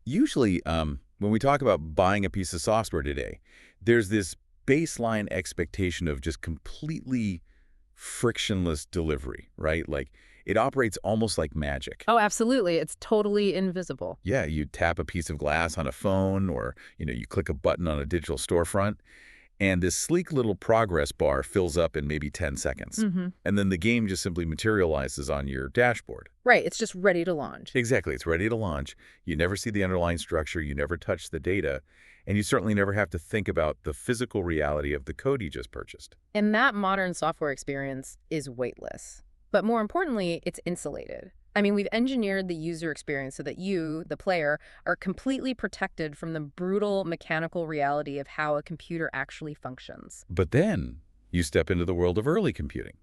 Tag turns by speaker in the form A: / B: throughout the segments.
A: Usually, when we talk about buying a piece of software today, there's this baseline expectation of just completely frictionless delivery, right? Like, it operates almost like magic.
B: Oh, absolutely. It's totally invisible.
A: Yeah, you tap a piece of glass on a phone or, you click a button on a digital storefront, and this sleek little progress bar fills up in maybe 10 seconds.
B: Hmm.
A: And then the game just simply materializes on your dashboard.
B: Right. It's just ready to launch.
A: Exactly. It's ready to launch. You never see the underlying structure. You never touch the data. And you certainly never have to think about the physical reality of the code you just purchased.
B: And that modern software experience is weightless. But more importantly, it's insulated. I mean, we've engineered the user experience so that you, the player, are completely protected from the brutal mechanical reality of how a computer actually functions.
A: But then you step into the world of early computing,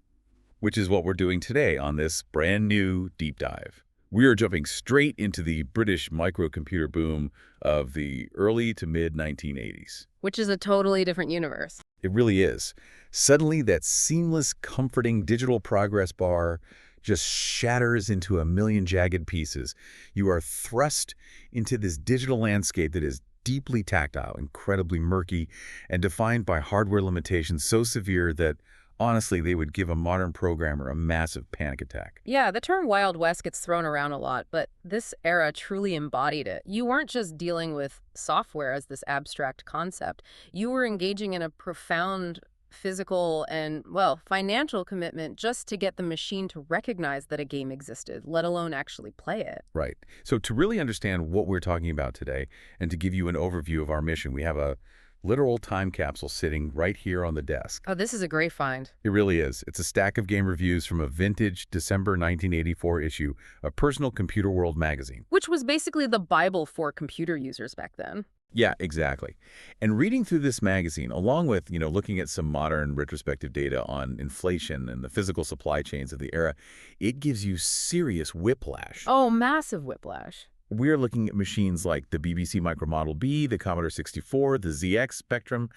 A: which is what we're doing today on this brand new deep dive. We are jumping straight into the British microcomputer boom of the early to mid-1980s.
B: Which is a totally different universe.
A: It really is. Suddenly, that seamless, comforting digital progress bar just shatters into a million jagged pieces. You are thrust into this digital landscape that is deeply tactile, incredibly murky, and defined by hardware limitations so severe that, honestly, they would give a modern programmer a massive panic attack.
B: Yeah, the term Wild West gets thrown around a lot, but this era truly embodied it. You weren't just dealing with software as this abstract concept. You were engaging in a profound physical and, well, financial commitment just to get the machine to recognize that a game existed, let alone actually play it.
A: Right. So to really understand what we're talking about today and to give you an overview of our mission, we have a literal time capsule sitting right here on the desk.
B: Oh, this is a great find.
A: It really is. It's a stack of game reviews from a vintage December 1984 issue of Personal Computer World magazine.
B: Which was basically the Bible for computer users back then.
A: Yeah, exactly. And reading through this magazine, along with, looking at some modern retrospective data on inflation and the physical supply chains of the era, it gives you serious whiplash.
B: Oh, massive whiplash.
A: We're looking at machines like the BBC Micro Model B, the Commodore 64, the ZX Spectrum.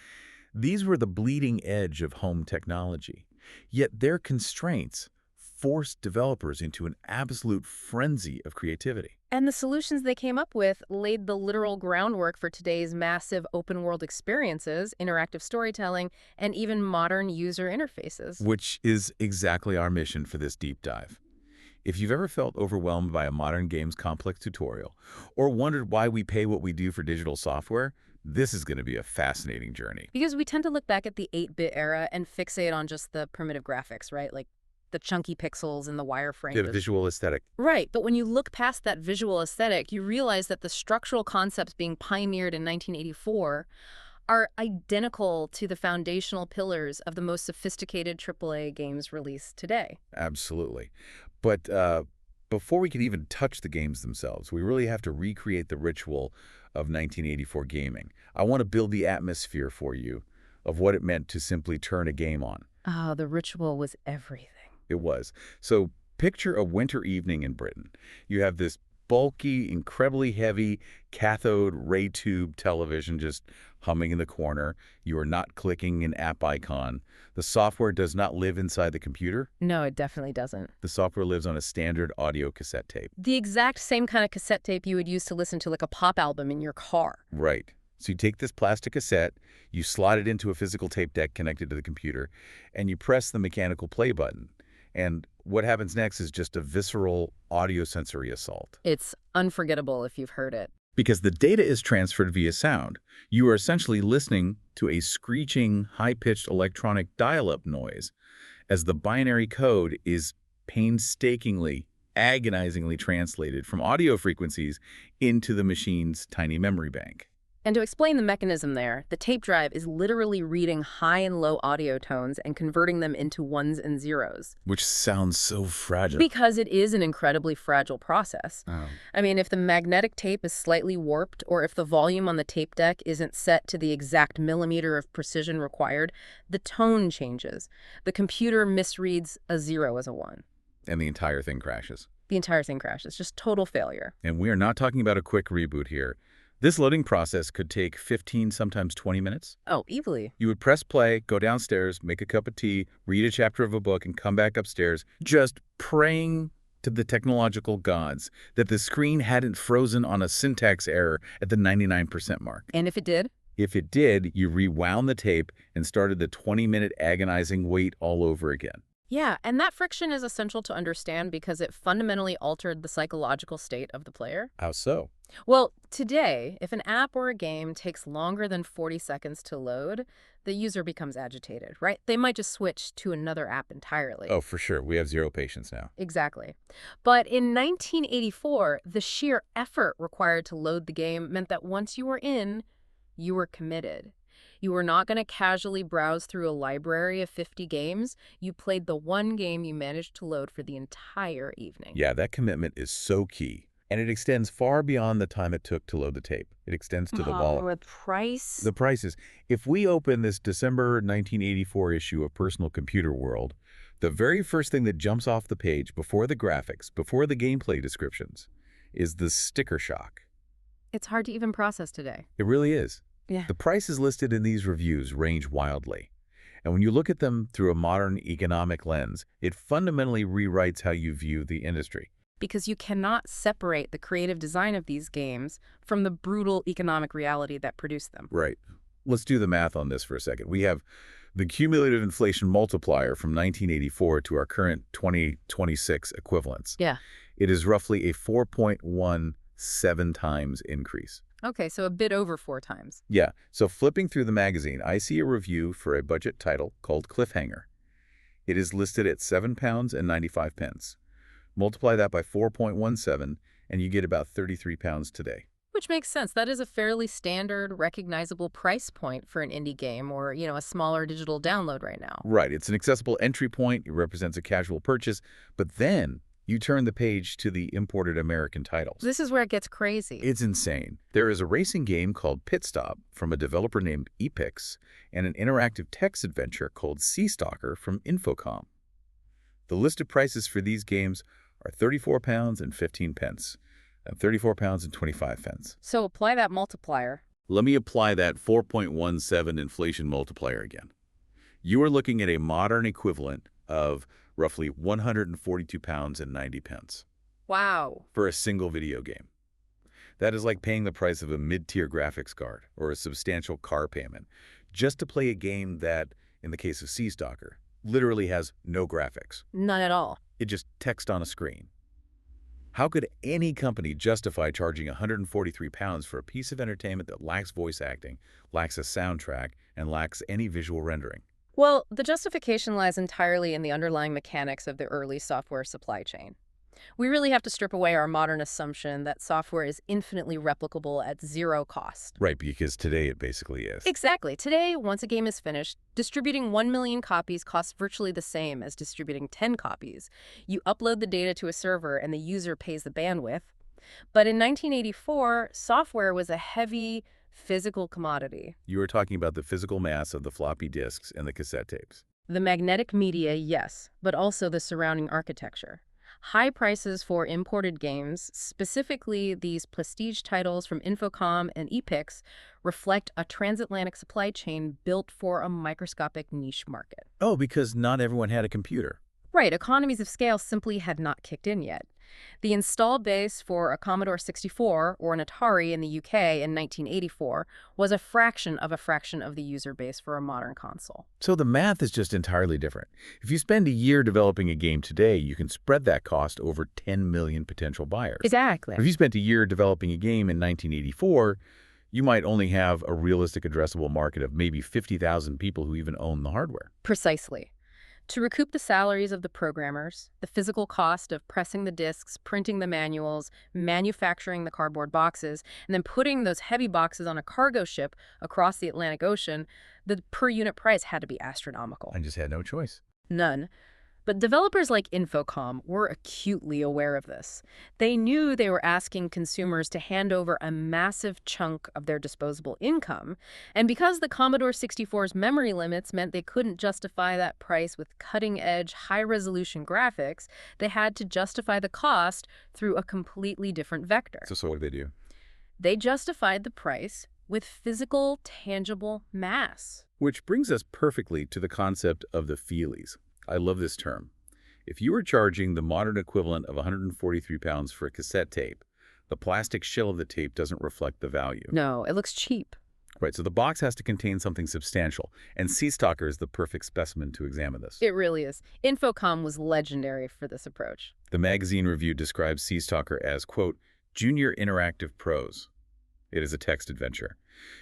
A: These were the bleeding edge of home technology. Yet their constraints forced developers into an absolute frenzy of creativity.
B: And the solutions they came up with laid the literal groundwork for today's massive open-world experiences, interactive storytelling, and even modern user interfaces.
A: Which is exactly our mission for this deep dive. If you've ever felt overwhelmed by a modern game's complex tutorial, or wondered why we pay what we do for digital software, this is going to be a fascinating journey.
B: Because we tend to look back at the 8-bit era and fixate on just the primitive graphics, right? Like the chunky pixels and the wireframe.
A: The visual aesthetic.
B: Right, but when you look past that visual aesthetic, you realize that the structural concepts being pioneered in 1984 are identical to the foundational pillars of the most sophisticated AAA games released today.
A: Absolutely. But before we can even touch the games themselves, we really have to recreate the ritual of 1984 gaming. I want to build the atmosphere for you of what it meant to simply turn a game on.
B: Oh, the ritual was everything.
A: It was. So picture a winter evening in Britain. You have this bulky, incredibly heavy cathode ray tube television just humming in the corner. You are not clicking an app icon. The software does not live inside the computer.
B: No, it definitely doesn't.
A: The software lives on a standard audio cassette tape.
B: The exact same kind of cassette tape you would use to listen to like a pop album in your car.
A: Right. So you take this plastic cassette, you slot it into a physical tape deck connected to the computer, and you press the mechanical play button. And what happens next is just a visceral audio-sensory assault.
B: It's unforgettable if you've heard it.
A: Because the data is transferred via sound. You are essentially listening to a screeching, high-pitched electronic dial-up noise as the binary code is painstakingly, agonizingly translated from audio frequencies into the machine's tiny memory bank.
B: And to explain the mechanism there, the tape drive is literally reading high and low audio tones and converting them into ones and zeros.
A: Which sounds so fragile.
B: Because it is an incredibly fragile process.
A: Oh.
B: I mean, if the magnetic tape is slightly warped or if the volume on the tape deck isn't set to the exact millimeter of precision required, the tone changes. The computer misreads a 0 as a 1.
A: And the entire thing crashes.
B: The entire thing crashes. Just total failure.
A: And we are not talking about a quick reboot here. This loading process could take 15, sometimes 20 minutes.
B: Oh, easily.
A: You would press play, go downstairs, make a cup of tea, read a chapter of a book, and come back upstairs, just praying to the technological gods that the screen hadn't frozen on a syntax error at the 99% mark.
B: And if it did?
A: If it did, you rewound the tape and started the 20-minute agonizing wait all over again.
B: Yeah, and that friction is essential to understand because it fundamentally altered the psychological state of the player.
A: How so?
B: Well, today, if an app or a game takes longer than 40 seconds to load, the user becomes agitated, right? They might just switch to another app entirely.
A: Oh, for sure. We have zero patience now.
B: Exactly. But in 1984, the sheer effort required to load the game meant that once you were in, you were committed. You were not going to casually browse through a library of 50 games. You played the one game you managed to load for the entire evening.
A: Yeah, that commitment is so key. And it extends far beyond the time it took to load the tape. It extends to the wallet.
B: With price?
A: The prices. If we open this December 1984 issue of Personal Computer World, the very first thing that jumps off the page before the graphics, before the gameplay descriptions, is the sticker shock.
B: It's hard to even process today.
A: It really is.
B: Yeah.
A: The prices listed in these reviews range wildly. And when you look at them through a modern economic lens, it fundamentally rewrites how you view the industry.
B: Because you cannot separate the creative design of these games from the brutal economic reality that produced them.
A: Right. Let's do the math on this for a second. We have the cumulative inflation multiplier from 1984 to our current 2026 equivalents.
B: Yeah.
A: It is roughly a 4.17 times increase.
B: Okay, so a bit over 4 times.
A: Yeah, so flipping through the magazine, I see a review for a budget title called Cliffhanger. It is listed at £7.95. Multiply that by 4.17, and you get about £33 today.
B: Which makes sense. That is a fairly standard, recognizable price point for an indie game or, a smaller digital download right now.
A: Right, it's an accessible entry point. It represents a casual purchase. But then you turn the page to the imported American titles.
B: This is where it gets crazy.
A: It's insane. There is a racing game called Pitstop from a developer named Epix and an interactive text adventure called Sea Stalker from Infocom. The listed prices for these games are £34 and 15 pence and £34 and 25 pence.
B: So apply that multiplier.
A: Let me apply that 4.17 inflation multiplier again. You are looking at a modern equivalent of roughly £142 and 90 pence.
B: Wow.
A: For a single video game. That is like paying the price of a mid-tier graphics card or a substantial car payment just to play a game that, in the case of Sea Stalker, literally has no graphics.
B: None at all.
A: It just text on a screen. How could any company justify charging £143 for a piece of entertainment that lacks voice acting, lacks a soundtrack, and lacks any visual rendering?
B: Well, the justification lies entirely in the underlying mechanics of the early software supply chain. We really have to strip away our modern assumption that software is infinitely replicable at zero cost.
A: Right, because today it basically is.
B: Exactly. Today, once a game is finished, distributing 1 million copies costs virtually the same as distributing 10 copies. You upload the data to a server and the user pays the bandwidth. But in 1984, software was a heavy, physical commodity.
A: You were talking about the physical mass of the floppy disks and the cassette tapes.
B: The magnetic media, yes, but also the surrounding architecture. High prices for imported games, specifically these prestige titles from Infocom and Epix, reflect a transatlantic supply chain built for a microscopic niche market.
A: Oh, because not everyone had a computer.
B: Right, economies of scale simply had not kicked in yet. The install base for a Commodore 64 or an Atari in the UK in 1984 was a fraction of the user base for a modern console.
A: So the math is just entirely different. If you spend a year developing a game today, you can spread that cost over 10 million potential buyers.
B: Exactly.
A: If you spent a year developing a game in 1984, you might only have a realistic addressable market of maybe 50,000 people who even own the hardware.
B: Precisely. To recoup the salaries of the programmers, the physical cost of pressing the discs, printing the manuals, manufacturing the cardboard boxes, and then putting those heavy boxes on a cargo ship across the Atlantic Ocean, the per-unit price had to be astronomical.
A: I just had no choice.
B: None. But developers like Infocom were acutely aware of this. They knew they were asking consumers to hand over a massive chunk of their disposable income, and because the Commodore 64's memory limits meant they couldn't justify that price with cutting-edge, high-resolution graphics, they had to justify the cost through a completely different vector.
A: So what did they do?
B: They justified the price with physical, tangible mass.
A: Which brings us perfectly to the concept of the feelies. I love this term. If you were charging the modern equivalent of 143 pounds for a cassette tape, the plastic shell of the tape doesn't reflect the value.
B: No, it looks cheap.
A: Right, so the box has to contain something substantial, and Sea Stalker is the perfect specimen to examine this.
B: It really is. Infocom was legendary for this approach.
A: The magazine review describes Sea Stalker as, quote, junior interactive prose. It is a text adventure.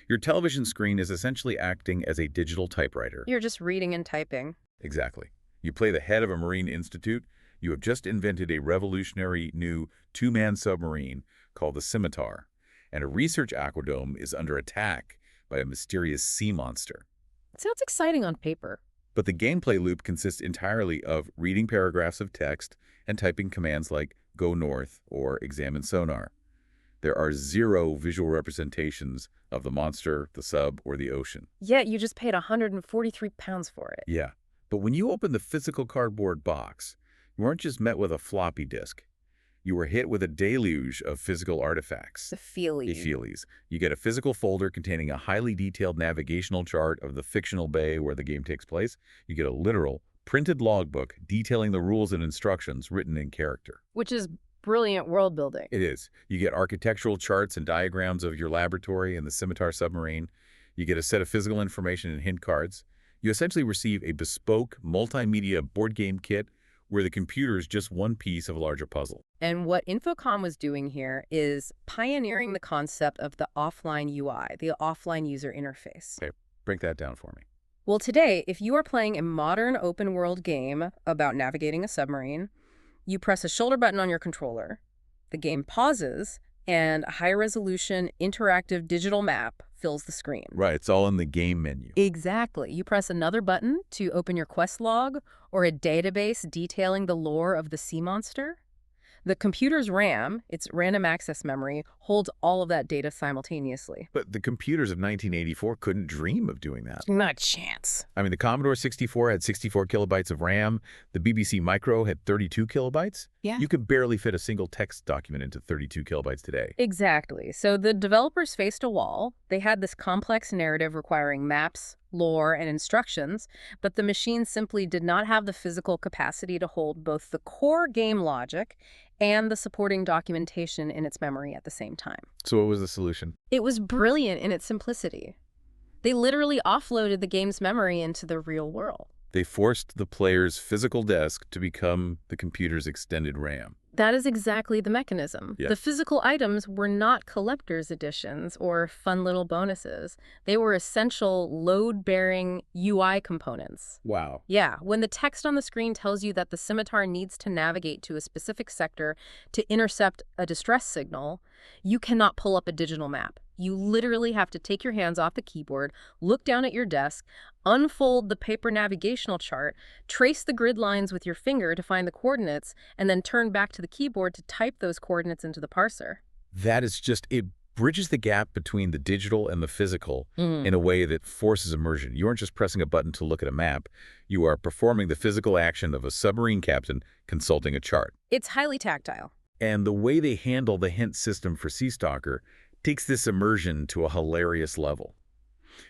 A: Your television screen is essentially acting as a digital typewriter.
B: You're just reading and typing.
A: Exactly. You play the head of a Marine Institute. You have just invented a revolutionary new two-man submarine called the Scimitar, and a research aquadome is under attack by a mysterious sea monster.
B: It sounds exciting on paper.
A: But the gameplay loop consists entirely of reading paragraphs of text and typing commands like go north or examine sonar. There are zero visual representations of the monster, the sub, or the ocean.
B: Yet you just paid 143 pounds for it.
A: Yeah, but when you open the physical cardboard box, you weren't just met with a floppy disk. You were hit with a deluge of physical artifacts.
B: The feelies.
A: The feelies. You get a physical folder containing a highly detailed navigational chart of the fictional bay where the game takes place. You get a literal, printed logbook detailing the rules and instructions written in character.
B: Which is brilliant world building.
A: It is. You get architectural charts and diagrams of your laboratory and the Scimitar submarine. You get a set of physical information and hint cards. You essentially receive a bespoke multimedia board game kit where the computer is just one piece of a larger puzzle.
B: And what Infocom was doing here is pioneering the concept of the offline UI, the offline user interface.
A: Okay, break that down for me.
B: Well, today, if you are playing a modern open-world game about navigating a submarine, you press a shoulder button on your controller, the game pauses, and a high-resolution interactive digital map fills the screen.
A: Right, it's all in the game menu.
B: Exactly. You press another button to open your quest log or a database detailing the lore of the sea monster. The computer's RAM, its random access memory, holds all of that data simultaneously.
A: But the computers of 1984 couldn't dream of doing that.
B: Not a chance.
A: I mean, the Commodore 64 had 64 kilobytes of RAM. The BBC Micro had 32 kilobytes.
B: Yeah.
A: You could barely fit a single text document into 32 kilobytes today.
B: Exactly. So the developers faced a wall. They had this complex narrative requiring maps, lore, and instructions, but the machine simply did not have the physical capacity to hold both the core game logic and the supporting documentation in its memory at the same time.
A: So what was the solution?
B: It was brilliant in its simplicity. They literally offloaded the game's memory into the real world.
A: They forced the player's physical desk to become the computer's extended RAM.
B: That is exactly the mechanism.
A: Yeah.
B: The physical items were not collector's editions or fun little bonuses. They were essential load-bearing UI components.
A: Wow.
B: Yeah, when the text on the screen tells you that the Scimitar needs to navigate to a specific sector to intercept a distress signal, you cannot pull up a digital map. You literally have to take your hands off the keyboard, look down at your desk, unfold the paper navigational chart, trace the grid lines with your finger to find the coordinates, and then turn back to the keyboard to type those coordinates into the parser.
A: That is just, it bridges the gap between the digital and the physical in a way that forces immersion. You aren't just pressing a button to look at a map. You are performing the physical action of a submarine captain consulting a chart.
B: It's highly tactile.
A: And the way they handle the hint system for Sea Stalker takes this immersion to a hilarious level.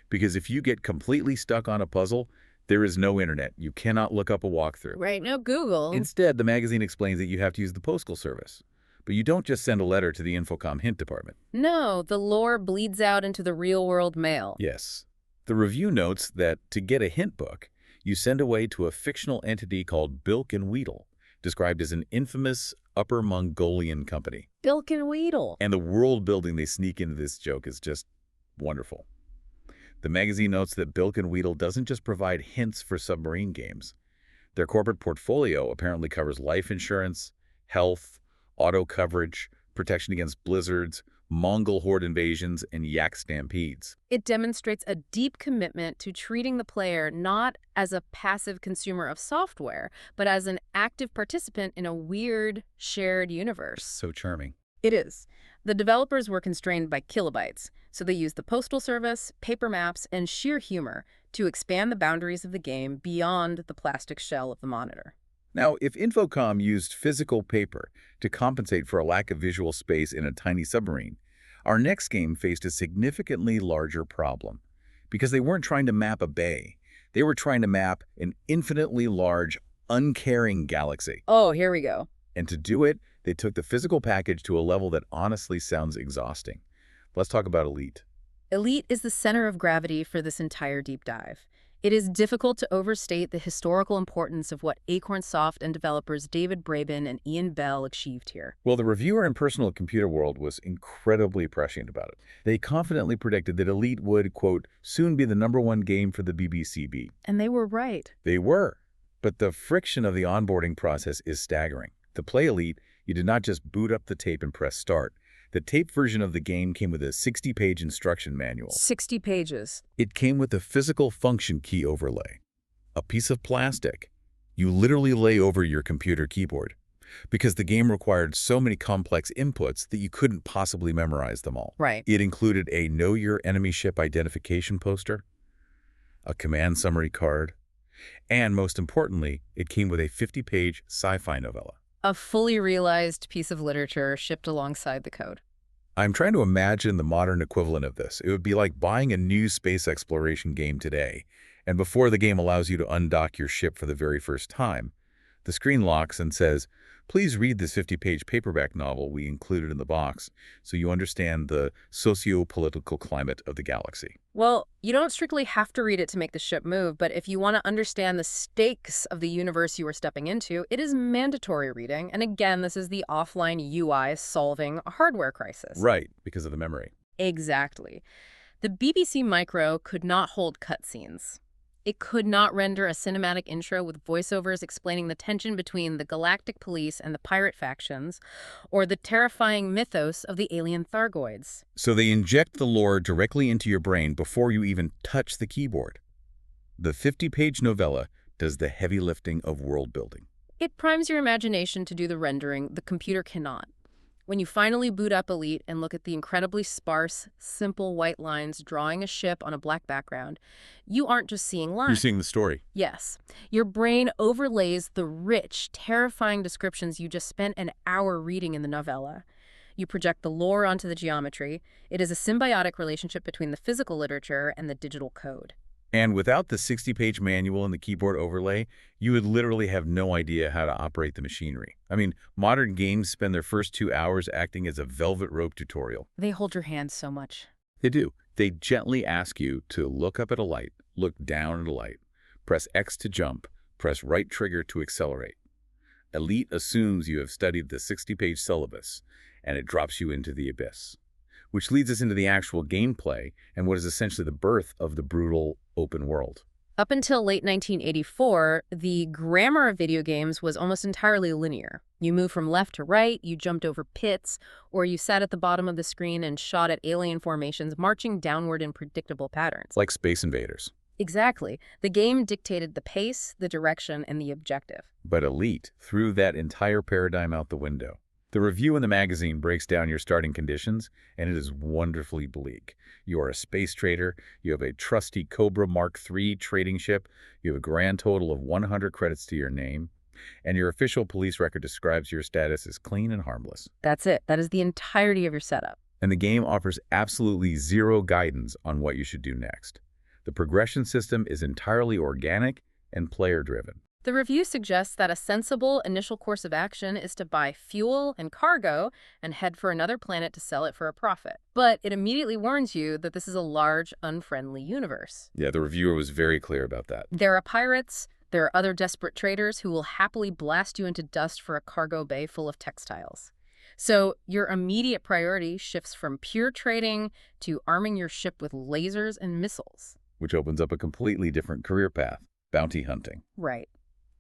A: Because if you get completely stuck on a puzzle, there is no internet. You cannot look up a walkthrough.
B: Right, no Google.
A: Instead, the magazine explains that you have to use the postal service. But you don't just send a letter to the Infocom hint department.
B: No, the lore bleeds out into the real-world mail.
A: Yes. The review notes that to get a hint book, you send away to a fictional entity called Bilk and Weedle, described as an infamous Upper Mongolian company.
B: Bilk and Weedle.
A: And the world building they sneak into this joke is just wonderful. The magazine notes that Bilk and Weedle doesn't just provide hints for submarine games. Their corporate portfolio apparently covers life insurance, health, auto coverage, protection against blizzards, Mongol horde invasions, and yak stampedes.
B: It demonstrates a deep commitment to treating the player not as a passive consumer of software, but as an active participant in a weird, shared universe.
A: So charming.
B: It is. The developers were constrained by kilobytes, so they used the postal service, paper maps, and sheer humor to expand the boundaries of the game beyond the plastic shell of the monitor.
A: Now, if Infocom used physical paper to compensate for a lack of visual space in a tiny submarine, our next game faced a significantly larger problem. Because they weren't trying to map a bay. They were trying to map an infinitely large uncaring galaxy.
B: Oh, here we go.
A: And to do it, they took the physical package to a level that honestly sounds exhausting. Let's talk about Elite.
B: Elite is the center of gravity for this entire deep dive. It is difficult to overstate the historical importance of what Acorn Soft and developers David Braben and Ian Bell achieved here.
A: Well, the reviewer in Personal Computer World was incredibly prescient about it. They confidently predicted that Elite would, quote, soon be the #1 game for the BBCB.
B: And they were right.
A: They were. But the friction of the onboarding process is staggering. To play Elite, you did not just boot up the tape and press start. The tape version of the game came with a 60-page instruction manual.
B: 60 pages.
A: It came with a physical function key overlay, a piece of plastic you literally lay over your computer keyboard, because the game required so many complex inputs that you couldn't possibly memorize them all.
B: Right.
A: It included a Know Your Enemy Ship identification poster, a command summary card, and most importantly, it came with a 50-page sci-fi novella.
B: A fully realized piece of literature shipped alongside the code.
A: I'm trying to imagine the modern equivalent of this. It would be like buying a new space exploration game today, and before the game allows you to undock your ship for the very first time, the screen locks and says, please read this 50-page paperback novel we included in the box so you understand the socio-political climate of the galaxy.
B: Well, you don't strictly have to read it to make the ship move, but if you want to understand the stakes of the universe you are stepping into, it is mandatory reading. And again, this is the offline UI solving a hardware crisis.
A: Right, because of the memory.
B: Exactly. The BBC Micro could not hold cutscenes. It could not render a cinematic intro with voiceovers explaining the tension between the Galactic Police and the pirate factions, or the terrifying mythos of the alien Thargoids.
A: So they inject the lore directly into your brain before you even touch the keyboard. The 50-page novella does the heavy lifting of world building.
B: It primes your imagination to do the rendering the computer cannot. When you finally boot up Elite and look at the incredibly sparse, simple white lines drawing a ship on a black background, you aren't just seeing lines.
A: You're seeing the story.
B: Yes. Your brain overlays the rich, terrifying descriptions you just spent an hour reading in the novella. You project the lore onto the geometry. It is a symbiotic relationship between the physical literature and the digital code.
A: And without the 60-page manual and the keyboard overlay, you would literally have no idea how to operate the machinery. I mean, modern games spend their first 2 hours acting as a velvet rope tutorial.
B: They hold your hand so much.
A: They do. They gently ask you to look up at a light, look down at a light, press X to jump, press right trigger to accelerate. Elite assumes you have studied the 60-page syllabus, and it drops you into the abyss. Which leads us into the actual gameplay and what is essentially the birth of the brutal open world.
B: Up until late 1984, the grammar of video games was almost entirely linear. You moved from left to right, you jumped over pits, or you sat at the bottom of the screen and shot at alien formations marching downward in predictable patterns.
A: Like Space Invaders.
B: Exactly. The game dictated the pace, the direction, and the objective.
A: But Elite threw that entire paradigm out the window. The review in the magazine breaks down your starting conditions, and it is wonderfully bleak. You are a space trader, you have a trusty Cobra Mark III trading ship, you have a grand total of 100 credits to your name, and your official police record describes your status as clean and harmless.
B: That's it. That is the entirety of your setup.
A: And the game offers absolutely zero guidance on what you should do next. The progression system is entirely organic and player-driven.
B: The review suggests that a sensible initial course of action is to buy fuel and cargo and head for another planet to sell it for a profit. But it immediately warns you that this is a large, unfriendly universe.
A: Yeah, the reviewer was very clear about that.
B: There are pirates, there are other desperate traders who will happily blast you into dust for a cargo bay full of textiles. So your immediate priority shifts from pure trading to arming your ship with lasers and missiles.
A: Which opens up a completely different career path, bounty hunting.
B: Right.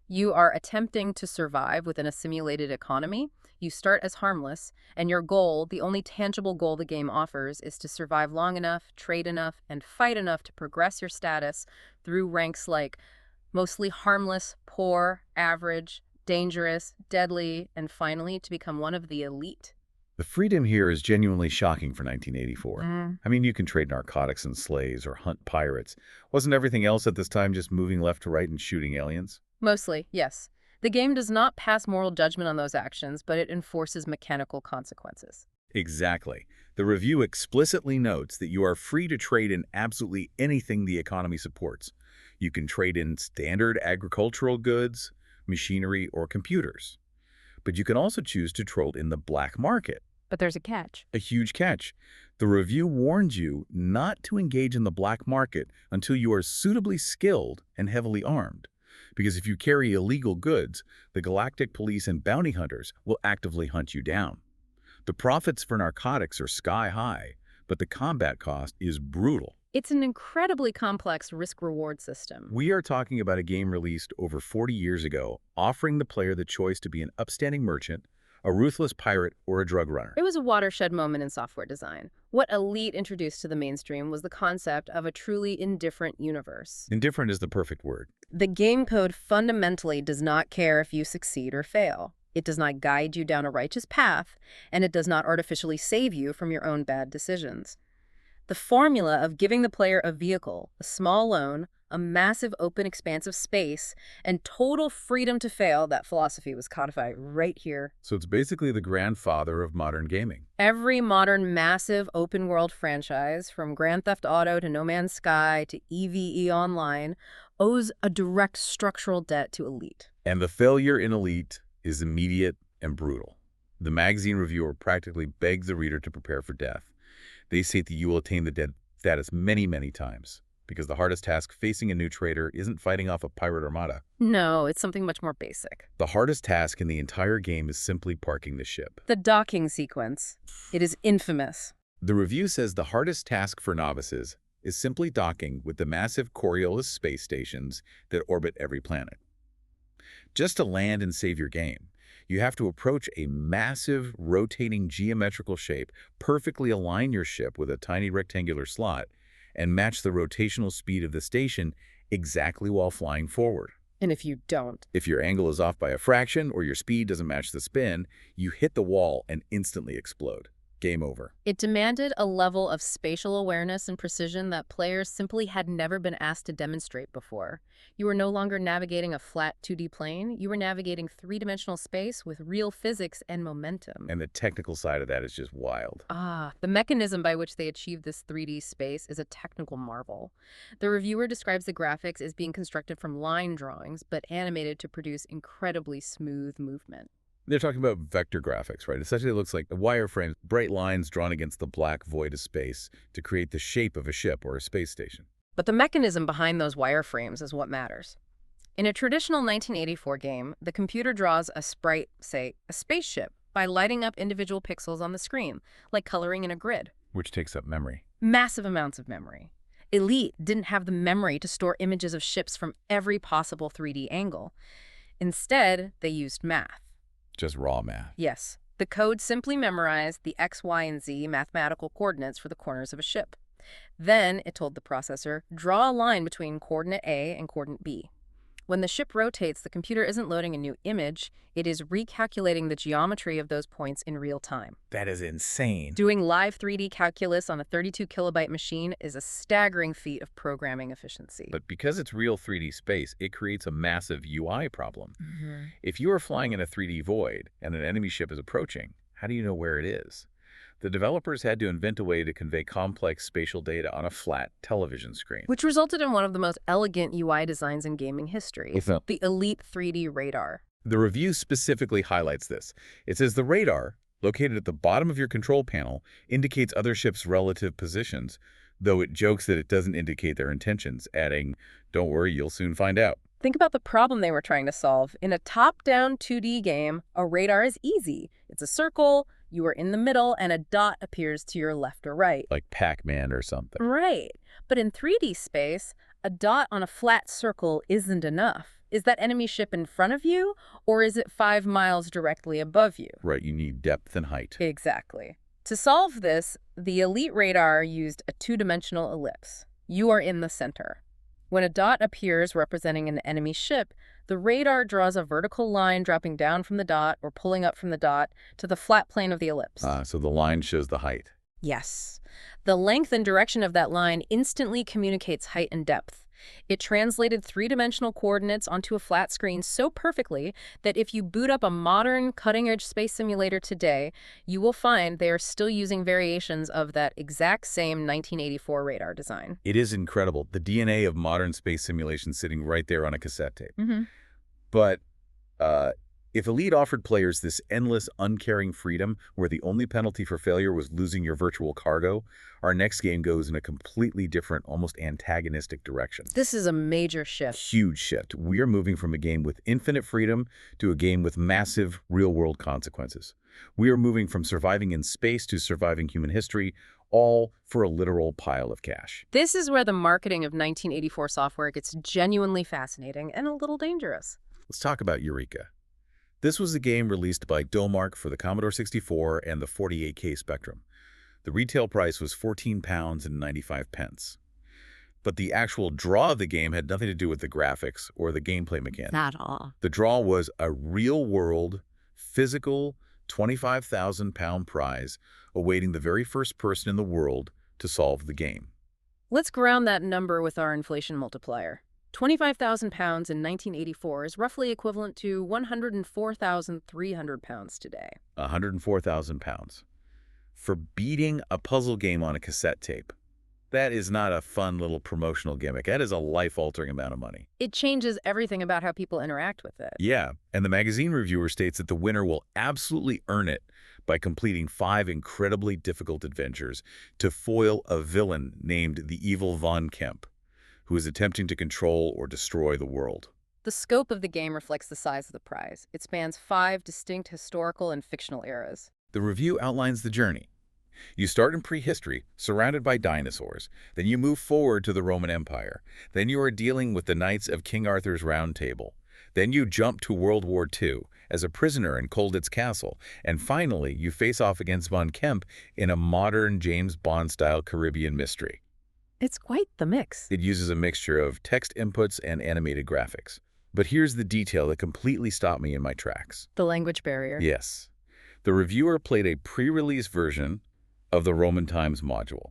B: You are attempting to survive within a simulated economy. You start as harmless, and your goal, the only tangible goal the game offers, is to survive long enough, trade enough, and fight enough to progress your status through ranks like mostly harmless, poor, average, dangerous, deadly, and finally to become one of the elite.
A: The freedom here is genuinely shocking for 1984. I mean, you can trade narcotics and slaves or hunt pirates. Wasn't everything else at this time just moving left to right and shooting aliens?
B: Mostly, yes. The game does not pass moral judgment on those actions, but it enforces mechanical consequences.
A: Exactly. The review explicitly notes that you are free to trade in absolutely anything the economy supports. You can trade in standard agricultural goods, machinery, or computers. But you can also choose to troll in the black market.
B: But there's a catch.
A: A huge catch. The review warns you not to engage in the black market until you are suitably skilled and heavily armed. Because if you carry illegal goods, the galactic police and bounty hunters will actively hunt you down. The profits for narcotics are sky high, but the combat cost is brutal.
B: It's an incredibly complex risk-reward system.
A: We are talking about a game released over 40 years ago, offering the player the choice to be an upstanding merchant, a ruthless pirate, or a drug runner.
B: It was a watershed moment in software design. What Elite introduced to the mainstream was the concept of a truly indifferent universe.
A: Indifferent is the perfect word.
B: The game code fundamentally does not care if you succeed or fail. It does not guide you down a righteous path, and it does not artificially save you from your own bad decisions. The formula of giving the player a vehicle, a small loan, a massive open expanse of space, and total freedom to fail, that philosophy was codified right here.
A: So it's basically the grandfather of modern gaming.
B: Every modern massive open-world franchise, from Grand Theft Auto to No Man's Sky to EVE Online, owes a direct structural debt to Elite.
A: And the failure in Elite is immediate and brutal. The magazine reviewer practically begs the reader to prepare for death. They say that you will attain the dead status many, many times, because the hardest task facing a new trader isn't fighting off a pirate armada.
B: No, it's something much more basic.
A: The hardest task in the entire game is simply parking the ship.
B: The docking sequence. It is infamous.
A: The review says the hardest task for novices is simply docking with the massive Coriolis space stations that orbit every planet. Just to land and save your game, you have to approach a massive, rotating geometrical shape, perfectly align your ship with a tiny rectangular slot, and match the rotational speed of the station exactly while flying forward.
B: And if you don't?
A: If your angle is off by a fraction or your speed doesn't match the spin, you hit the wall and instantly explode. Game over.
B: It demanded a level of spatial awareness and precision that players simply had never been asked to demonstrate before. You were no longer navigating a flat 2D plane. You were navigating three-dimensional space with real physics and momentum.
A: And the technical side of that is just wild.
B: The mechanism by which they achieved this 3D space is a technical marvel. The reviewer describes the graphics as being constructed from line drawings, but animated to produce incredibly smooth movement.
A: They're talking about vector graphics, right? Essentially, it looks like wireframes, bright lines drawn against the black void of space to create the shape of a ship or a space station.
B: But the mechanism behind those wireframes is what matters. In a traditional 1984 game, the computer draws a sprite, say, a spaceship, by lighting up individual pixels on the screen, like coloring in a grid.
A: Which takes up memory.
B: Massive amounts of memory. Elite didn't have the memory to store images of ships from every possible 3D angle. Instead, they used math.
A: Just raw math.
B: Yes. The code simply memorized the X, Y, and Z mathematical coordinates for the corners of a ship. Then it told the processor, draw a line between coordinate A and coordinate B. When the ship rotates, the computer isn't loading a new image, it is recalculating the geometry of those points in real time.
A: That is insane.
B: Doing live 3D calculus on a 32-kilobyte machine is a staggering feat of programming efficiency.
A: But because it's real 3D space, it creates a massive UI problem. If you are flying in a 3D void and an enemy ship is approaching, how do you know where it is? The developers had to invent a way to convey complex spatial data on a flat television screen.
B: Which resulted in one of the most elegant UI designs in gaming history,
A: What's that?
B: the Elite 3D radar.
A: The review specifically highlights this. It says the radar, located at the bottom of your control panel, indicates other ships' relative positions, though it jokes that it doesn't indicate their intentions, adding, "Don't worry, you'll soon find out."
B: Think about the problem they were trying to solve. In a top-down 2D game, a radar is easy. It's a circle, you are in the middle, and a dot appears to your left or right.
A: Like Pac-Man or something.
B: Right. But in 3D space, a dot on a flat circle isn't enough. Is that enemy ship in front of you, or is it 5 miles directly above you?
A: Right, you need depth and height.
B: Exactly. To solve this, the Elite radar used a two-dimensional ellipse. You are in the center. When a dot appears representing an enemy ship, the radar draws a vertical line dropping down from the dot or pulling up from the dot to the flat plane of the ellipse.
A: So the line shows the height.
B: Yes. The length and direction of that line instantly communicates height and depth. It translated three-dimensional coordinates onto a flat screen so perfectly that if you boot up a modern, cutting-edge space simulator today, you will find they are still using variations of that exact same 1984 radar design.
A: It is incredible. The DNA of modern space simulation sitting right there on a cassette tape.
B: Mm-hmm.
A: But Uh, if Elite offered players this endless, uncaring freedom where the only penalty for failure was losing your virtual cargo, our next game goes in a completely different, almost antagonistic direction.
B: This is a major shift.
A: Huge shift. We are moving from a game with infinite freedom to a game with massive, real-world consequences. We are moving from surviving in space to surviving human history, all for a literal pile of cash.
B: This is where the marketing of 1984 software gets genuinely fascinating and a little dangerous.
A: Let's talk about Eureka. This was a game released by Domark for the Commodore 64 and the 48K Spectrum. The retail price was £14.95. But the actual draw of the game had nothing to do with the graphics or the gameplay mechanics.
B: Not all.
A: The draw was a real-world, physical, £25,000 prize awaiting the very first person in the world to solve the game.
B: Let's ground that number with our inflation multiplier. £25,000 in 1984 is roughly equivalent to £104,300 today.
A: £104,000 for beating a puzzle game on a cassette tape. That is not a fun little promotional gimmick. That is a life-altering amount of money.
B: It changes everything about how people interact with it.
A: Yeah, and the magazine reviewer states that the winner will absolutely earn it by completing 5 incredibly difficult adventures to foil a villain named the Evil Von Kemp, who is attempting to control or destroy the world.
B: The scope of the game reflects the size of the prize. It spans 5 distinct historical and fictional eras.
A: The review outlines the journey. You start in prehistory, surrounded by dinosaurs. Then you move forward to the Roman Empire. Then you are dealing with the Knights of King Arthur's Round Table. Then you jump to World War II as a prisoner in Colditz Castle. And finally, you face off against Von Kemp in a modern James Bond-style Caribbean mystery.
B: It's quite the mix.
A: It uses a mixture of text inputs and animated graphics. But here's the detail that completely stopped me in my tracks.
B: The language barrier.
A: Yes. The reviewer played a pre-release version of the Roman Times module.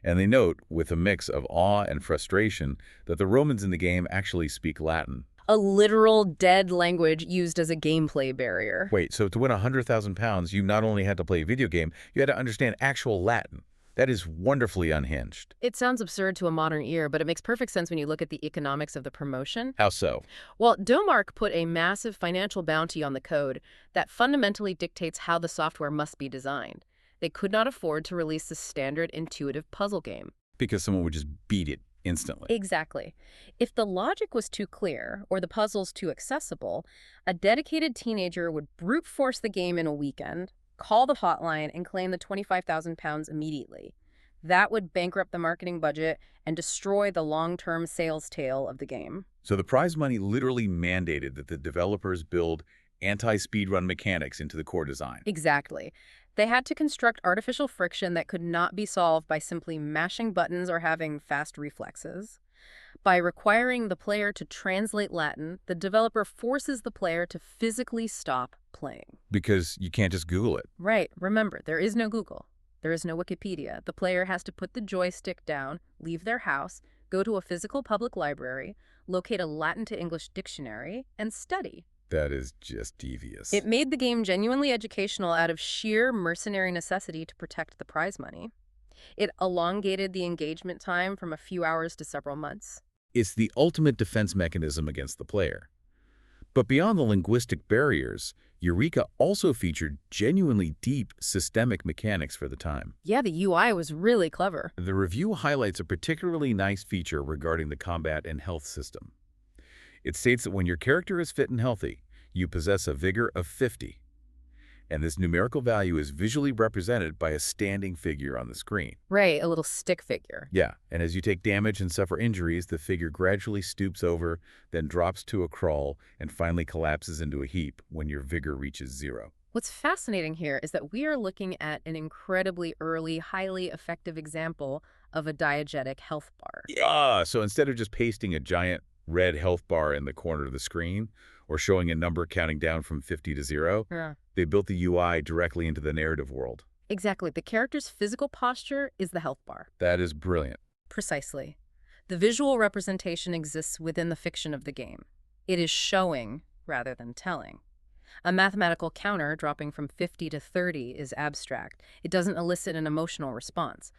A: And they note, with a mix of awe and frustration, that the Romans in the game actually speak Latin.
B: A literal dead language used as a gameplay barrier.
A: Wait, so to win £100,000, you not only had to play a video game, you had to understand actual Latin. That is wonderfully unhinged.
B: It sounds absurd to a modern ear, but it makes perfect sense when you look at the economics of the promotion.
A: How so?
B: Well, Domark put a massive financial bounty on the code that fundamentally dictates how the software must be designed. They could not afford to release a standard intuitive puzzle game.
A: Because someone would just beat it instantly.
B: Exactly. If the logic was too clear or the puzzles too accessible, a dedicated teenager would brute force the game in a weekend, call the hotline, and claim the £25,000 immediately. That would bankrupt the marketing budget and destroy the long-term sales tail of the game.
A: So the prize money literally mandated that the developers build anti-speedrun mechanics into the core design.
B: Exactly. They had to construct artificial friction that could not be solved by simply mashing buttons or having fast reflexes. By requiring the player to translate Latin, the developer forces the player to physically stop playing.
A: Because you can't just Google it.
B: Right. Remember, there is no Google. There is no Wikipedia. The player has to put the joystick down, leave their house, go to a physical public library, locate a Latin to English dictionary, and study.
A: That is just devious.
B: It made the game genuinely educational out of sheer mercenary necessity to protect the prize money. It elongated the engagement time from a few hours to several months.
A: It's the ultimate defense mechanism against the player. But beyond the linguistic barriers, Eureka also featured genuinely deep systemic mechanics for the time.
B: Yeah, the UI was really clever.
A: The review highlights a particularly nice feature regarding the combat and health system. It states that when your character is fit and healthy, you possess a vigor of 50. And this numerical value is visually represented by a standing figure on the screen.
B: Right, a little stick figure.
A: Yeah, and as you take damage and suffer injuries, the figure gradually stoops over, then drops to a crawl, and finally collapses into a heap when your vigor reaches 0.
B: What's fascinating here is that we are looking at an incredibly early, highly effective example of a diegetic health bar.
A: Yeah, so instead of just pasting a giant red health bar in the corner of the screen or showing a number counting down from 50 to 0, they built the UI directly into the narrative world.
B: Exactly. The character's physical posture is the health bar.
A: That is brilliant.
B: Precisely. The visual representation exists within the fiction of the game. It is showing rather than telling. A mathematical counter dropping from 50 to 30 is abstract. It doesn't elicit an emotional response.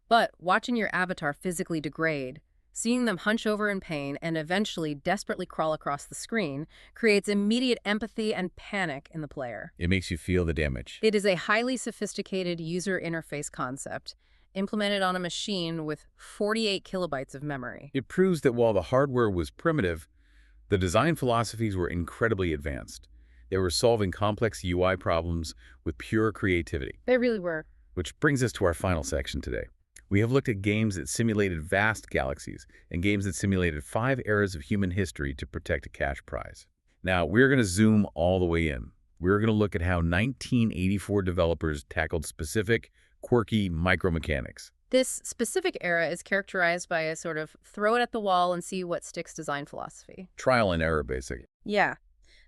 B: But watching your avatar physically degrade, Seeing them hunch over in pain and eventually desperately crawl across the screen creates immediate empathy and panic in the player.
A: It makes you feel the damage.
B: It is a highly sophisticated user interface concept implemented on a machine with 48 kilobytes of memory.
A: It proves that while the hardware was primitive, the design philosophies were incredibly advanced. They were solving complex UI problems with pure creativity.
B: They really were.
A: Which brings us to our final section today. We have looked at games that simulated vast galaxies and games that simulated 5 eras of human history to protect a cash prize. Now, we're going to zoom all the way in. We're going to look at how 1984 developers tackled specific, quirky micromechanics.
B: This specific era is characterized by a sort of throw it at the wall and see what sticks design philosophy.
A: Trial and error, basically.
B: Yeah.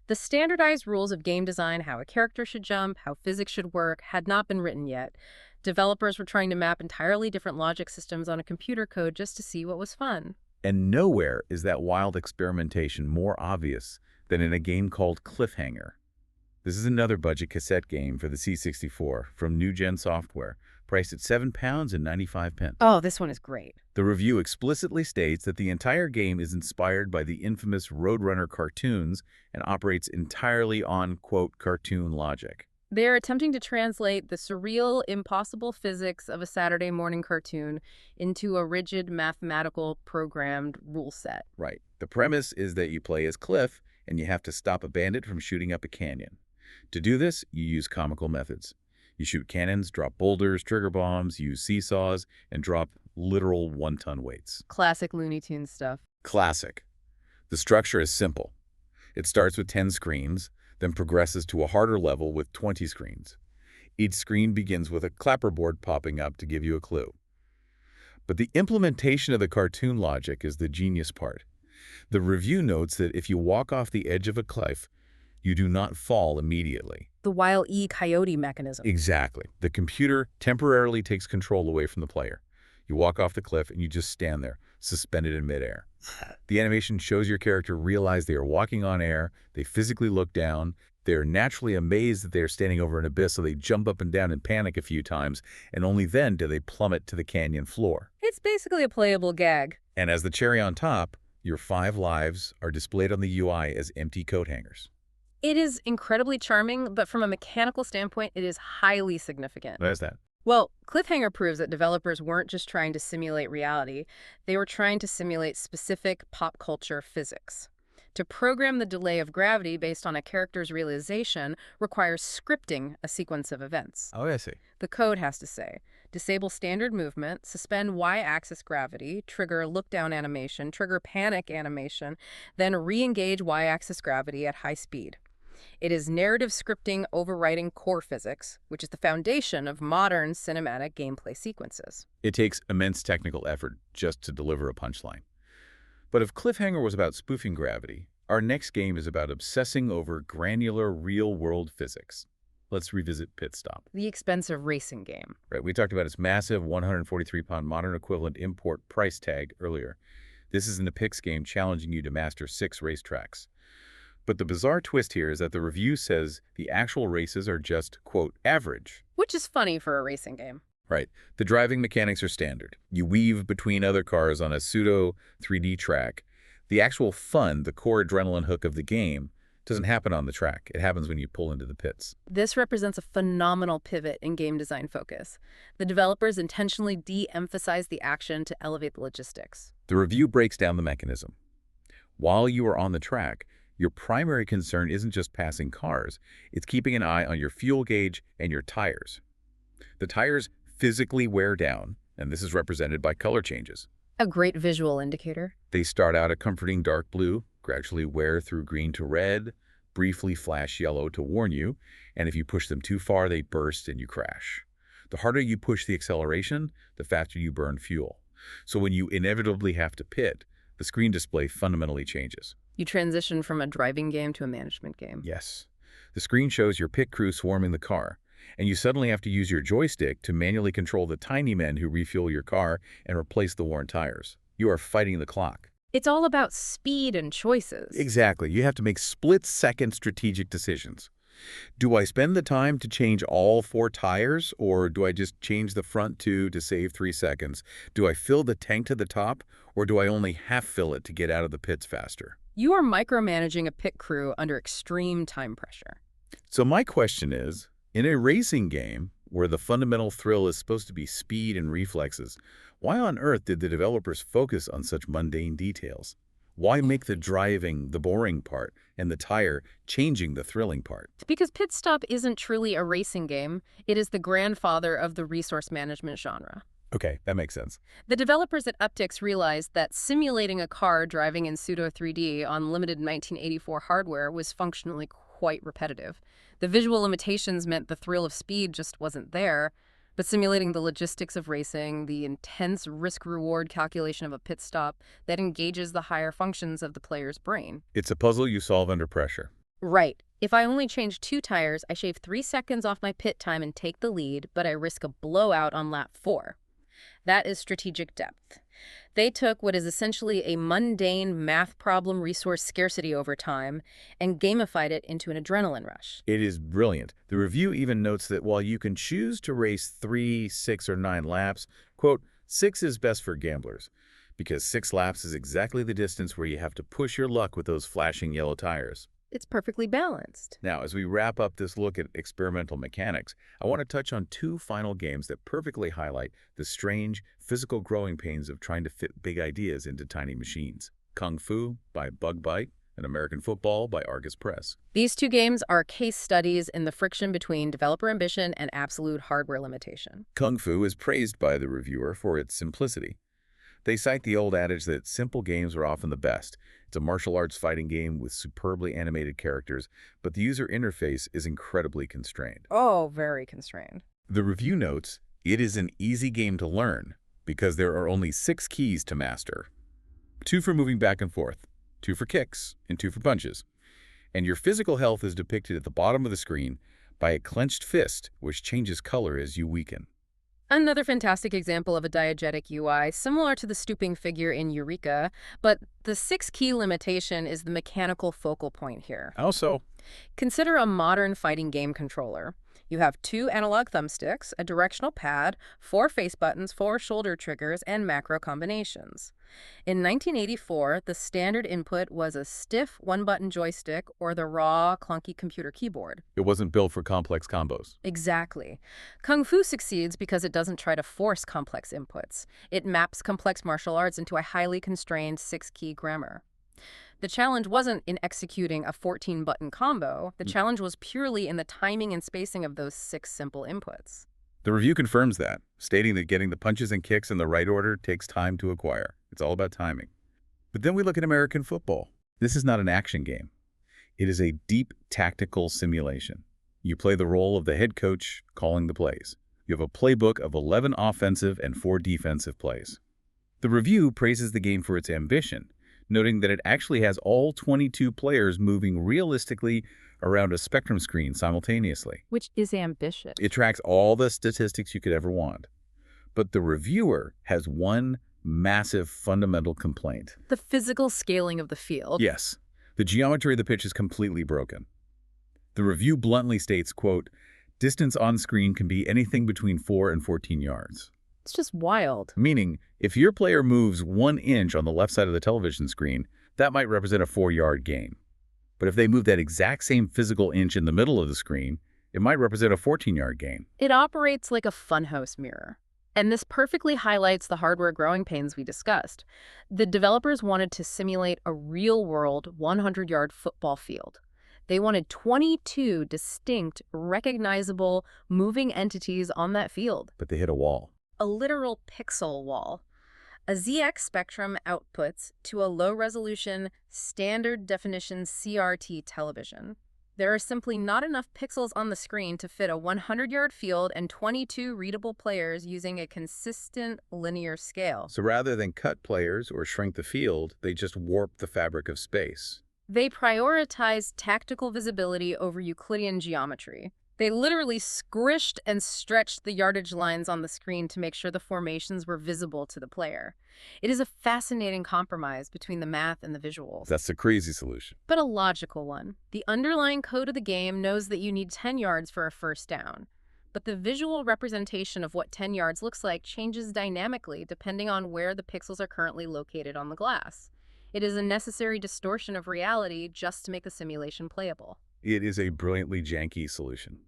B: The standardized rules of game design, how a character should jump, how physics should work, had not been written yet. Developers were trying to map entirely different logic systems on a computer code just to see what was fun.
A: And nowhere is that wild experimentation more obvious than in a game called Cliffhanger. This is another budget cassette game for the C64 from New Gen Software, priced at £7.95.
B: Oh, this one is great.
A: The review explicitly states that the entire game is inspired by the infamous Roadrunner cartoons and operates entirely on, quote, cartoon logic.
B: They're attempting to translate the surreal, impossible physics of a Saturday morning cartoon into a rigid, mathematical, programmed rule set.
A: Right. The premise is that you play as Cliff, and you have to stop a bandit from shooting up a canyon. To do this, you use comical methods. You shoot cannons, drop boulders, trigger bombs, use seesaws, and drop literal one-ton weights.
B: Classic Looney Tunes stuff.
A: Classic. The structure is simple. It starts with 10 screens, then progresses to a harder level with 20 screens. Each screen begins with a clapperboard popping up to give you a clue. But the implementation of the cartoon logic is the genius part. The review notes that if you walk off the edge of a cliff, you do not fall immediately.
B: The Wile E. Coyote mechanism.
A: Exactly. The computer temporarily takes control away from the player. You walk off the cliff and you just stand there, suspended in midair. The animation shows your character realize they are walking on air, they physically look down, they are naturally amazed that they are standing over an abyss, so they jump up and down in panic a few times, and only then do they plummet to the canyon floor.
B: It's basically a playable gag.
A: And as the cherry on top, your 5 lives are displayed on the UI as empty coat hangers.
B: It is incredibly charming, but from a mechanical standpoint, it is highly significant.
A: What is that?
B: Well, Cliffhanger proves that developers weren't just trying to simulate reality, they were trying to simulate specific pop culture physics. To program the delay of gravity based on a character's realization requires scripting a sequence of events.
A: Oh, I see.
B: The code has to say, disable standard movement, suspend y-axis gravity, trigger look-down animation, trigger panic animation, then re-engage y-axis gravity at high speed. It is narrative scripting overriding core physics, which is the foundation of modern cinematic gameplay sequences.
A: It takes immense technical effort just to deliver a punchline. But if Cliffhanger was about spoofing gravity, our next game is about obsessing over granular real-world physics. Let's revisit Pitstop.
B: The expensive racing game.
A: Right, we talked about its massive 143-pound modern equivalent import price tag earlier. This is an Epix game challenging you to master 6 racetracks. But the bizarre twist here is that the review says the actual races are just, quote, average.
B: Which is funny for a racing game.
A: Right. The driving mechanics are standard. You weave between other cars on a pseudo 3D track. The actual fun, the core adrenaline hook of the game, doesn't happen on the track. It happens when you pull into the pits.
B: This represents a phenomenal pivot in game design focus. The developers intentionally de-emphasize the action to elevate the logistics.
A: The review breaks down the mechanism. While you are on the track, your primary concern isn't just passing cars. It's keeping an eye on your fuel gauge and your tires. The tires physically wear down, and this is represented by color changes.
B: A great visual indicator.
A: They start out a comforting dark blue, gradually wear through green to red, briefly flash yellow to warn you, and if you push them too far, they burst and you crash. The harder you push the acceleration, the faster you burn fuel. So when you inevitably have to pit, the screen display fundamentally changes.
B: You transition from a driving game to a management game.
A: Yes. The screen shows your pit crew swarming the car, and you suddenly have to use your joystick to manually control the tiny men who refuel your car and replace the worn tires. You are fighting the clock.
B: It's all about speed and choices.
A: Exactly. You have to make split-second strategic decisions. Do I spend the time to change all 4 tires, or do I just change the front 2 to save 3 seconds? Do I fill the tank to the top, or do I only half fill it to get out of the pits faster?
B: You are micromanaging a pit crew under extreme time pressure.
A: So my question is, in a racing game where the fundamental thrill is supposed to be speed and reflexes, why on earth did the developers focus on such mundane details? Why make the driving the boring part and the tire changing the thrilling part?
B: Because Pitstop isn't truly a racing game, it is the grandfather of the resource management genre.
A: Okay, that makes sense.
B: The developers at Uptix realized that simulating a car driving in pseudo 3D on limited 1984 hardware was functionally quite repetitive. The visual limitations meant the thrill of speed just wasn't there, but simulating the logistics of racing, the intense risk-reward calculation of a pit stop that engages the higher functions of the player's brain.
A: It's a puzzle you solve under pressure.
B: Right. If I only change 2 tires, I shave 3 seconds off my pit time and take the lead, but I risk a blowout on lap 4. That is strategic depth. They took what is essentially a mundane math problem resource scarcity over time and gamified it into an adrenaline rush.
A: It is brilliant. The review even notes that while you can choose to race 3, 6, or 9 laps, quote, 6 is best for gamblers, because 6 laps is exactly the distance where you have to push your luck with those flashing yellow tires.
B: It's perfectly balanced.
A: Now, as we wrap up this look at experimental mechanics, I want to touch on 2 final games that perfectly highlight the strange, physical growing pains of trying to fit big ideas into tiny machines. Kung Fu by Bug Bite and American Football by Argus Press.
B: These 2 games are case studies in the friction between developer ambition and absolute hardware limitation.
A: Kung Fu is praised by the reviewer for its simplicity. They cite the old adage that simple games are often the best. It's a martial arts fighting game with superbly animated characters, but the user interface is incredibly constrained.
B: Oh, very constrained.
A: The review notes, it is an easy game to learn because there are only 6 keys to master. 2 for moving back and forth, 2 for kicks, and 2 for punches. And your physical health is depicted at the bottom of the screen by a clenched fist, which changes color as you weaken.
B: Another fantastic example of a diegetic UI, similar to the stooping figure in Eureka, but the 6-key limitation is the mechanical focal point here.
A: How so?
B: Consider a modern fighting game controller. You have 2 analog thumbsticks, a directional pad, 4 face buttons, 4 shoulder triggers, and macro combinations. In 1984, the standard input was a stiff 1-button joystick or the raw, clunky computer keyboard.
A: It wasn't built for complex combos.
B: Exactly. Kung Fu succeeds because it doesn't try to force complex inputs. It maps complex martial arts into a highly constrained 6-key grammar. The challenge wasn't in executing a 14-button combo. The challenge was purely in the timing and spacing of those 6 simple inputs.
A: The review confirms that, stating that getting the punches and kicks in the right order takes time to acquire. It's all about timing. But then we look at American Football. This is not an action game. It is a deep tactical simulation. You play the role of the head coach calling the plays. You have a playbook of 11 offensive and 4 defensive plays. The review praises the game for its ambition, noting that it actually has all 22 players moving realistically around a spectrum screen simultaneously.
B: Which is ambitious.
A: It tracks all the statistics you could ever want. But the reviewer has one massive fundamental complaint.
B: The physical scaling of the field.
A: Yes, the geometry of the pitch is completely broken. The review bluntly states, quote, distance on screen can be anything between 4 and 14 yards.
B: It's just wild.
A: Meaning, if your player moves 1 inch on the left side of the television screen, that might represent a 4-yard gain. But if they move that exact same physical inch in the middle of the screen, it might represent a 14-yard gain.
B: It operates like a funhouse mirror. And this perfectly highlights the hardware growing pains we discussed. The developers wanted to simulate a real-world 100-yard football field. They wanted 22 distinct, recognizable, moving entities on that field.
A: But they hit a wall.
B: A literal pixel wall. A ZX spectrum outputs to a low-resolution, standard-definition CRT television. There are simply not enough pixels on the screen to fit a 100-yard field and 22 readable players using a consistent linear scale.
A: So rather than cut players or shrink the field, they just warp the fabric of space.
B: They prioritize tactical visibility over Euclidean geometry. They literally squished and stretched the yardage lines on the screen to make sure the formations were visible to the player. It is a fascinating compromise between the math and the visuals,
A: That's a crazy solution.
B: but a logical one. The underlying code of the game knows that you need 10 yards for a first down, but the visual representation of what 10 yards looks like changes dynamically depending on where the pixels are currently located on the glass. It is a necessary distortion of reality just to make the simulation playable.
A: It is a brilliantly janky solution.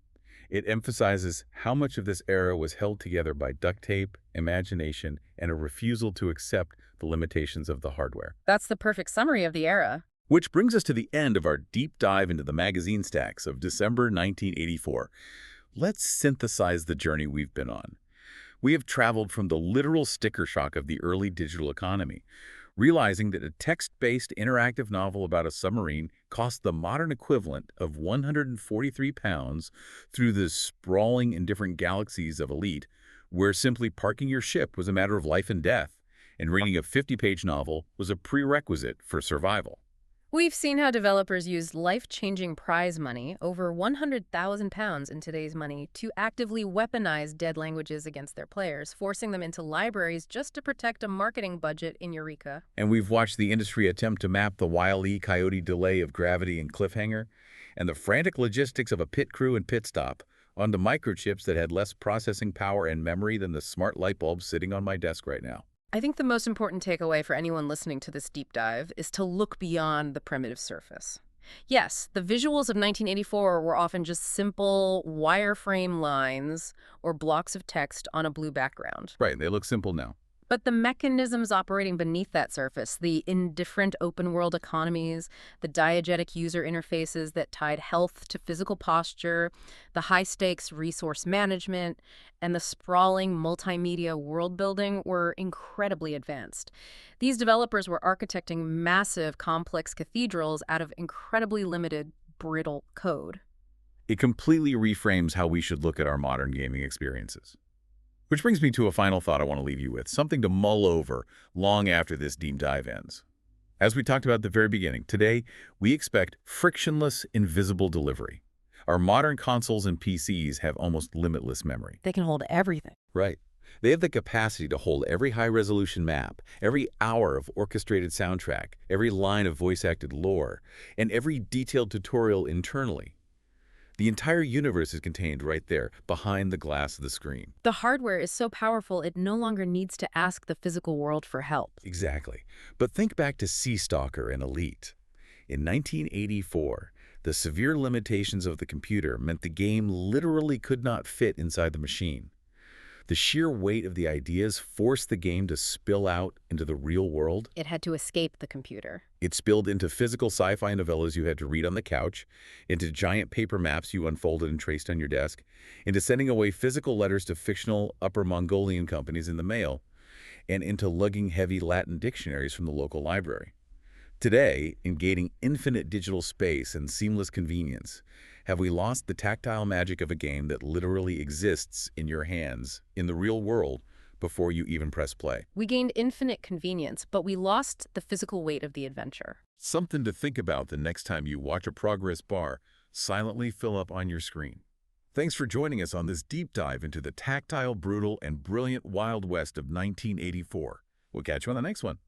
A: It emphasizes how much of this era was held together by duct tape, imagination, and a refusal to accept the limitations of the hardware.
B: That's the perfect summary of the era.
A: Which brings us to the end of our deep dive into the magazine stacks of December 1984. Let's synthesize the journey we've been on. We have traveled from the literal sticker shock of the early digital economy, realizing that a text-based interactive novel about a submarine cost the modern equivalent of 143 pounds through the sprawling and different galaxies of Elite, where simply parking your ship was a matter of life and death, and reading a 50-page novel was a prerequisite for survival.
B: We've seen how developers used life-changing prize money, over 100,000 pounds in today's money, to actively weaponize dead languages against their players, forcing them into libraries just to protect a marketing budget in Eureka.
A: And we've watched the industry attempt to map the Wile E. Coyote delay of Gravity and Cliffhanger, and the frantic logistics of a pit crew and Pitstop, onto microchips that had less processing power and memory than the smart light bulb sitting on my desk right now.
B: I think the most important takeaway for anyone listening to this deep dive is to look beyond the primitive surface. Yes, the visuals of 1984 were often just simple wireframe lines or blocks of text on a blue background.
A: Right, they look simple now.
B: But the mechanisms operating beneath that surface, the indifferent open-world economies, the diegetic user interfaces that tied health to physical posture, the high-stakes resource management, and the sprawling multimedia world-building were incredibly advanced. These developers were architecting massive, complex cathedrals out of incredibly limited, brittle code.
A: It completely reframes how we should look at our modern gaming experiences. Which brings me to a final thought I want to leave you with, something to mull over long after this deep dive ends. As we talked about at the very beginning, today we expect frictionless, invisible delivery. Our modern consoles and PCs have almost limitless memory.
B: They can hold everything.
A: Right. They have the capacity to hold every high-resolution map, every hour of orchestrated soundtrack, every line of voice-acted lore, and every detailed tutorial internally. The entire universe is contained right there, behind the glass of the screen.
B: The hardware is so powerful it no longer needs to ask the physical world for help.
A: Exactly. But think back to Sea Stalker and Elite. In 1984, the severe limitations of the computer meant the game literally could not fit inside the machine. The sheer weight of the ideas forced the game to spill out into the real world.
B: It had to escape the computer.
A: It spilled into physical sci-fi novellas you had to read on the couch, into giant paper maps you unfolded and traced on your desk, into sending away physical letters to fictional Upper Mongolian companies in the mail, and into lugging heavy Latin dictionaries from the local library. Today, in gaining infinite digital space and seamless convenience, have we lost the tactile magic of a game that literally exists in your hands, in the real world, before you even press play?
B: We gained infinite convenience, but we lost the physical weight of the adventure.
A: Something to think about the next time you watch a progress bar silently fill up on your screen. Thanks for joining us on this deep dive into the tactile, brutal, and brilliant Wild West of 1984. We'll catch you on the next one.